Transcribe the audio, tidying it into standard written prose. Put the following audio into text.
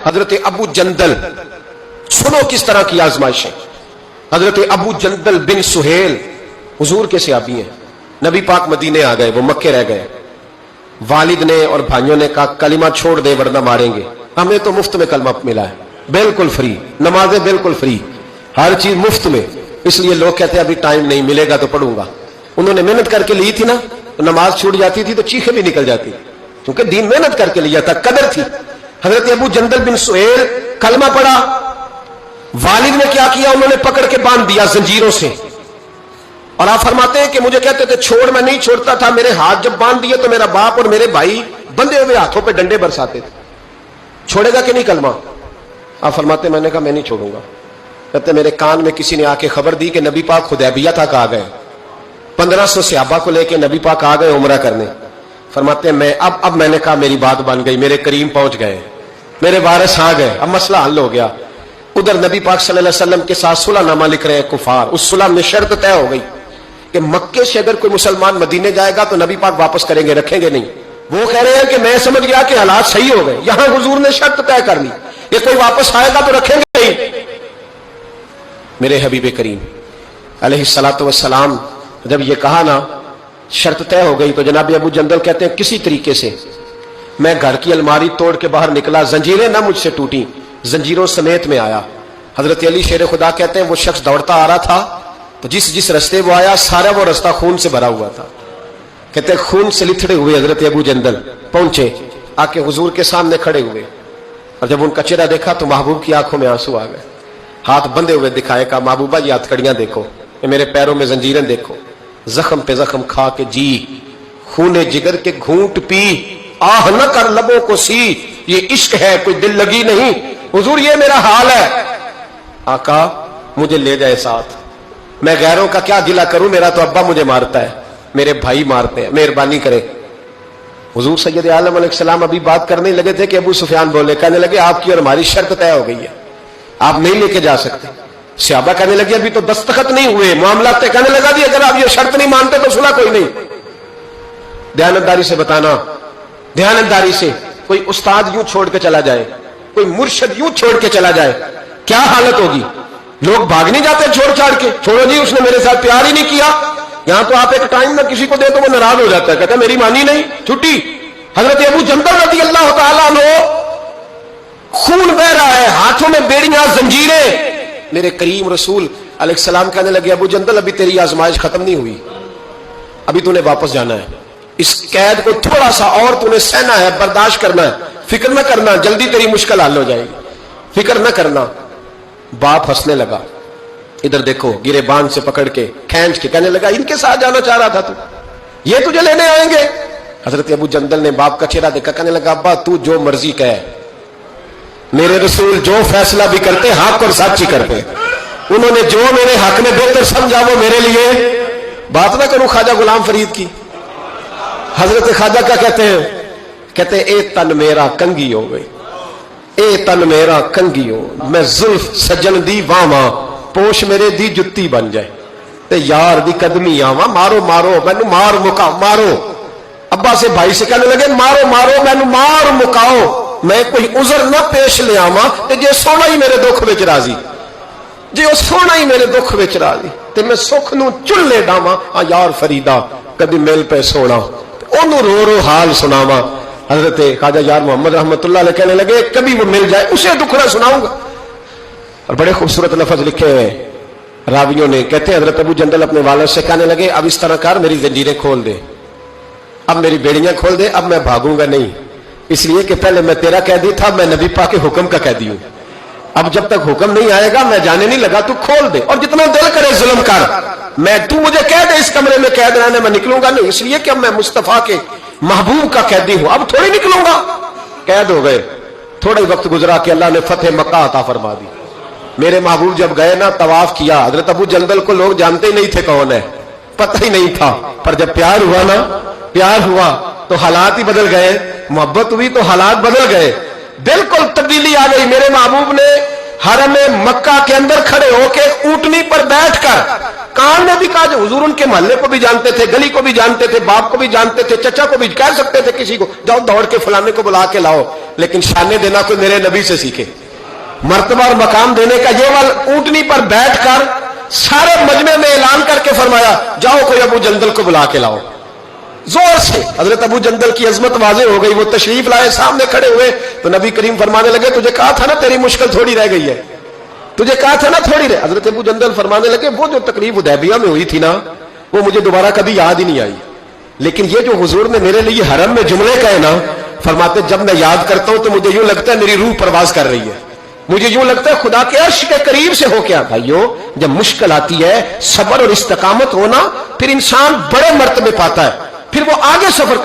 حضرت ابو جندل، سنو کس طرح کی آزمائشیں. حضرت ابو جندل بن سہیل حضور کے صحابی ہیں. نبی پاک مدینے آ گئے، وہ مکے رہ گئے. والد نے اور بھائیوں نے کہا کلمہ چھوڑ دے ورنہ ماریں گے. ہمیں تو مفت میں کلمہ ملا ہے، بالکل فری، نمازیں بالکل فری، ہر چیز مفت میں. اس لیے لوگ کہتے ہیں ابھی ٹائم نہیں ملے گا تو پڑھوں گا. انہوں نے محنت کر کے لی تھی نا، تو نماز چھوٹ جاتی تھی تو چیخیں بھی نکل جاتی، کیونکہ دین محنت کر کے لیا تھا، قدر تھی. حضرت ابو جندل بن سہیل کلمہ پڑھا. والد نے کیا کیا؟ انہوں نے پکڑ کے باندھ دیا زنجیروں سے. اور آپ فرماتے ہیں کہ مجھے کہتے تھے چھوڑ، میں نہیں چھوڑتا تھا. میرے ہاتھ جب باندھ دیے تو میرا باپ اور میرے بھائی بندھے ہوئے ہاتھوں پہ ڈنڈے برساتے تھے. چھوڑے گا کہ نہیں کلمہ؟ آپ فرماتے میں نے کہا میں نہیں چھوڑوں گا. کہتے میرے کان میں کسی نے آ کے خبر دی کہ نبی پاک حدیبیہ تک آ گئے، 1500 صحابہ کو لے کے نبی پاک آ گئے عمرہ کرنے. فرماتے ہیں اب میں نے کہا میری بات بن گئی، میرے کریم پہنچ گئے، میرے وارث آ گئے، اب مسئلہ حل ہو گیا. ادھر نبی پاک صلی اللہ علیہ وسلم کے ساتھ صلح نامہ لکھ رہے ہیں کفار. اس صلح میں شرط طے ہو گئی کہ مکے سے اگر کوئی مسلمان مدینے جائے گا تو نبی پاک واپس کریں گے، رکھیں گے نہیں. وہ کہہ رہے ہیں کہ میں سمجھ گیا کہ حالات صحیح ہو گئے. یہاں حضور نے شرط طے کر لی کہ کوئی واپس آئے گا تو رکھیں گے نہیں. میرے حبیب کریم علیہ الصلوۃ والسلام جب یہ کہا نا شرط طے ہو گئی، تو جناب ابو جندل کہتے ہیں کسی طریقے سے میں گھر کی الماری توڑ کے باہر نکلا، زنجیریں نہ مجھ سے ٹوٹی، زنجیروں سمیت میں آیا. حضرت علی شیر خدا کہتے ہیں وہ شخص دوڑتا آ رہا تھا تو جس رستے وہ آیا سارا وہ رستہ خون سے بھرا ہوا تھا. کہتے ہیں خون سے لتھڑے ہوئے حضرت ابو جندل پہنچے، آ کے حضور کے سامنے کھڑے ہوئے. اور جب ان کا چہرہ دیکھا تو محبوب کی آنکھوں میں آنسو آ گئے. ہاتھ بندھے ہوئے دکھائے، کہا محبوبہ یہ ہتھ کڑیاں دیکھو، یہ میرے پیروں میں زنجیریں دیکھو، زخم پہ زخم کھا کے جی، خون جگر کے گھونٹ پی، آہ نہ کر لبوں کو سی، یہ عشق ہے کوئی دل لگی نہیں. حضور یہ میرا حال ہے. آقا مجھے لے جائے ساتھ، میں غیروں کا کیا گلہ کروں، میرا تو ابا مجھے مارتا ہے، میرے بھائی مارتے ہیں، مہربانی کرے. حضور سید عالم علیہ السلام ابھی بات کرنے لگے تھے کہ ابو سفیان بولے، کہنے لگے آپ کی اور ہماری شرط طے ہو گئی ہے، آپ نہیں لے کے جا سکتے. صحابہ کہنے لگے ابھی تو دستخط نہیں ہوئے، معاملات طے. کہنے لگا اگر آپ یہ شرط نہیں مانتے تو صلح کوئی نہیں. دیانتداری سے بتانا، دیانتداری سے. کوئی استاد یوں چھوڑ کے چلا جائے، کوئی مرشد یوں چھوڑ کے چلا جائے، کیا حالت ہوگی؟ لوگ بھاگ نہیں جاتے چھوڑ چھاڑ کے، چھوڑو جی اس نے میرے ساتھ پیار ہی نہیں کیا. یہاں تو آپ ایک ٹائم میں کسی کو دے تو وہ ناراض ہو جاتا ہے، کہتا ہے میری مانی نہیں، چھٹی. حضرت ابو جندل رضی اللہ تعالیٰ عنہ خون بہ رہا ہے، ہاتھوں میں بیڑیاں، زنجیریں. میرے کریم رسول علیہ السلام کہنے لگے ابو جندل ابھی تیری آزمائش ختم نہیں ہوئی، ابھی تو نے واپس جانا ہے. اس قید کو تھوڑا سا اور تو نے سہنا ہے، برداشت کرنا ہے، فکر نہ کرنا، جلدی تیری مشکل حل ہو جائے گی، فکر نہ کرنا. باپ ہنسنے لگا، ادھر دیکھو، گرے بان سے پکڑ کے کھینچ کے کہنے لگا ان کے ساتھ جانا چاہ رہا تھا تو، یہ تجھے لینے آئیں گے. حضرت ابو جندل نے باپ کا چہرہ دیکھا، کہنے لگا ابا تو جو مرضی کہے، میرے رسول جو فیصلہ بھی کرتے حق اور سچ ہی کرتے، انہوں نے جو میرے حق میں بہتر سمجھا وہ میرے لیے. بات نہ کروں خواجہ غلام فرید کی. حضرت خواجہ کیا کہتے ہیں؟ کہتے اے تن میرا کنگی ہو گئی، اے تن میرا کنگی ہو، میں زلف سجن دی واواں، پوش میرے دی جتی بن جائے، تے یار دی قدمی آواں، مارو مارو مینو مار مکا مارو. ابا سے بھائی سے کہنے لگے مارو مارو مینو مار مکاؤ، میں کوئی عذر نہ پیش لے آواں تے جے سونا ہی میرے دکھ وچ راضی، جے او سونا ہی میرے دکھ وچ راضی تے میں سکھ نو چلے ڈاواں. آ یار فریدا کدی مل پہ سونا، اونوں رو رو حال سناواں. حضرت خواجہ یار محمد رحمت اللہ علیہ کہنے لگے کبھی وہ مل جائے اسے دکھڑا سناؤں گا. اور بڑے خوبصورت لفظ لکھے ہوئے راویوں نے. کہتے ہیں حضرت ابو جندل اپنے والد سے کہنے لگے اب اس طرح کر، میری زنجیریں کھول دے، اب میری بیڑیاں کھول دے، اب میں بھاگوں گا نہیں، اس لیے کہ پہلے میں تیرا قیدی تھا، میں نبی پاک کے حکم کا قیدی ہوں. اب جب تک حکم نہیں آئے گا میں جانے نہیں لگا، تو کھول دے اور جتنا دل کرے ظلم کر. میں تو مجھے کہہ دے اس کمرے میں قید رہنے، میں نکلوں گا نہیں، اس لیے کہ اب میں مصطفیٰ کے محبوب کا قیدی ہوں، اب تھوڑی نکلوں گا. قید ہو گئے. تھوڑا ہی وقت گزرا کہ اللہ نے فتح مکہ عطا فرما دی. میرے محبوب جب گئے نا طواف کیا، حضرت ابو جندل کو لوگ جانتے ہی نہیں تھے کون ہے، پتہ ہی نہیں تھا، پر جب پیار ہوا نا، پیار ہوا تو حالات ہی بدل گئے، محبت ہوئی تو حالات بدل گئے، بالکل تبدیلی آ گئی. میرے محبوب نے حرم مکہ کے اندر کھڑے ہو کے اونٹنی پر بیٹھ کر کان نے بھی کہا جو حضور ان کے محلے کو بھی جانتے تھے، گلی کو بھی جانتے تھے، باپ کو بھی جانتے تھے، چچا کو بھی کہہ سکتے تھے کسی کو جاؤ دوڑ کے فلانے کو بلا کے لاؤ. لیکن شانے دینا کوئی میرے نبی سے سیکھے. مرتبہ اور مقام دینے کا یہ والا اونٹنی پر بیٹھ کر سارے مجمع میں اعلان کر کے فرمایا جاؤ کوئی ابو جندل کو بلا کے لاؤ. زور سے حضرت ابو جندل کی عظمت واضح ہو گئی. وہ تشریف لائے, سامنے کھڑے ہوئے تو نبی کریم فرمانے لگے تجھے کہا تھا نا تیری مشکل تھوڑی رہ گئی ہے, تجھے کہا تھا نا تھوڑی رہ. حضرت ابو جندل فرمانے لگے وہ جو تقریب حدیبیہ میں ہوئی تھی نا وہ مجھے دوبارہ کبھی یاد ہی نہیں آئی, لیکن یہ جو حضور نے میرے لیے حرم میں جملے کہے نا, فرماتے جب میں یاد کرتا ہوں تو مجھے یوں لگتا ہے میری روح پرواز کر رہی ہے, مجھے یوں لگتا ہے خدا کے عرش کے قریب سے ہو کیا. بھائیو جب مشکل آتی ہے صبر اور استقامت ہونا, پھر انسان بڑے مرتبے پاتا ہے, پھر وہ آگے سفر